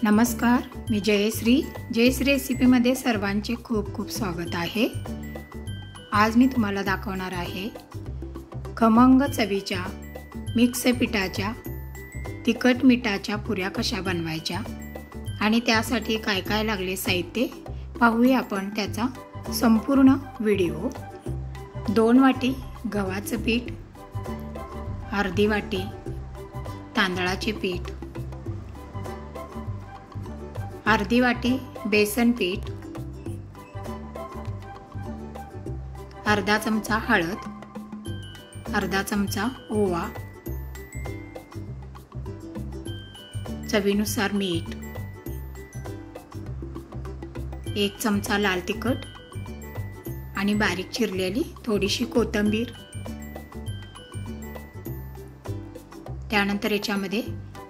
नमस्कार, मी जयश्री रेसिपीमध्ये सर्वांचे खूप खूप स्वागत आहे। आज मी तुम्हाला दाखवणार आहे खमंग चवीच्या मिक्स पिठाच्या तिखट मिठाच्या पुऱ्या कशा बनवायच्या आणि त्यासाठी काय काय लागले साहित्य पाहूया आपण त्याचा संपूर्ण व्हिडिओ। 2 वाटी गव्हाचं पीठ, अर्धी वाटी तांदळाचे पीठ, अर्धी वाटी बेसन पीठ, अर्धा चमचा हळद, अर्धा चमचा ओवा, चवीनुसार मीठ, 1 चमचा लाल तिखट आणि बारीक चिरलेली थोडीशी कोथिंबीर। त्यानंतर याच्यामध्ये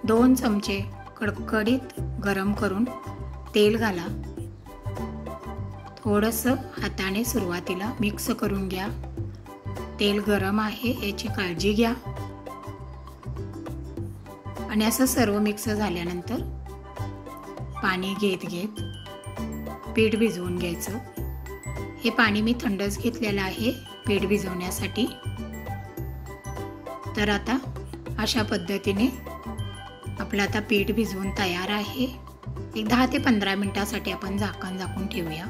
2 चमचे कडकडीत गरम करून तेल घाला। थोडंसं हाताने सुरुवातीला मिक्स करून घ्या। तेल गरम आहे याची काळजी घ्या। आणि असं सर्व मिक्स झाल्यानंतर पाणी घेत पीठ भिजवून घ्यायचं। हे पाणी मी थंडच घेतलेलं आहे पीठ भिजवण्यासाठी। तर आता अशा पद्धतीने आपलं आता पीठ भिजवून तयार आहे। एक 10 ते 15 मिनिटांसाठी आपण झाकून ठेवूया।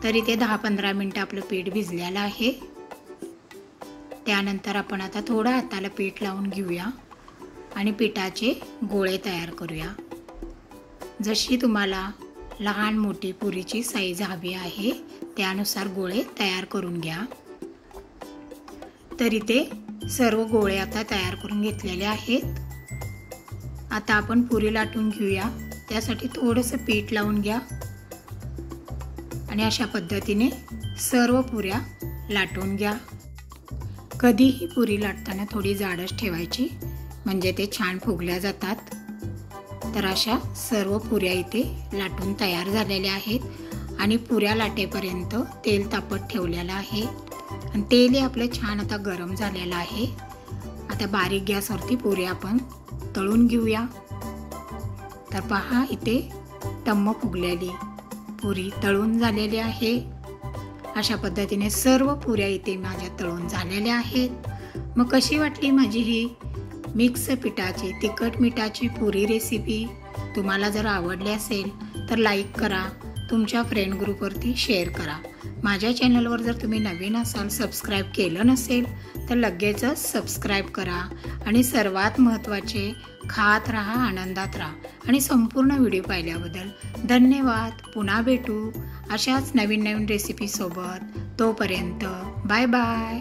तरी ते 10-15 मिनिटं आपलं पीठ भिजलेलं आहे। त्यानंतर आपण आता थोडं हाताला पीठ लावून घेऊया आणि पिठाचे गोळे तयार करूया। जशी तुम्हाला लहान मोठी पुरीची साईज हवी आहे त्यानुसार गोळे तयार करून घ्या। तरी ते सर्व गोळे आता तयार करून घेतलेले आहेत। आता आपण पुरी लाटून घेऊया। त्यासाठी थोडंसं पीठ लावून घ्या आणि अशा पद्धतीने सर्व पुऱ्या लाटून घ्या। कधीही पुरी लाटताना थोडी जाडच ठेवायची म्हणजे ते छान फुगल्या जातात। तर अशा सर्व पुऱ्या इथे लाटून तयार झालेल्या आहेत आणि पुऱ्या लाटेपर्यंत तेल तापत ठेवलेलं आहे आणि तेल आपलं छान आता गरम झालेलं आहे। आता बारीक गॅसवरती पुऱ्या आपण तळून घेऊया। तर पहा इथे टम्म फुगलेली पुरी तळून झालेली आहे। अशा पद्धतीने सर्व पुऱ्या इथे माझ्या तळून झालेल्या आहेत। मग कशी वाटली माझी ही मिक्स पिठाची तिखट मिठाची पुरी रेसिपी? तुम्हाला जर आवडली असेल तर लाईक करा, तुमच्या फ्रेंड ग्रुपवरती शेअर करा। माझ्या चॅनलवर जर तुम्ही नवीन असाल, सबस्क्राईब केलं नसेल तर लगेचच सबस्क्राईब करा आणि सर्वात महत्त्वाचे खात राहा, आनंदात राहा आणि संपूर्ण व्हिडिओ पाहिल्याबद्दल धन्यवाद। पुन्हा भेटू अशाच नवीन रेसिपी सोबत। तोपर्यंत बाय बाय।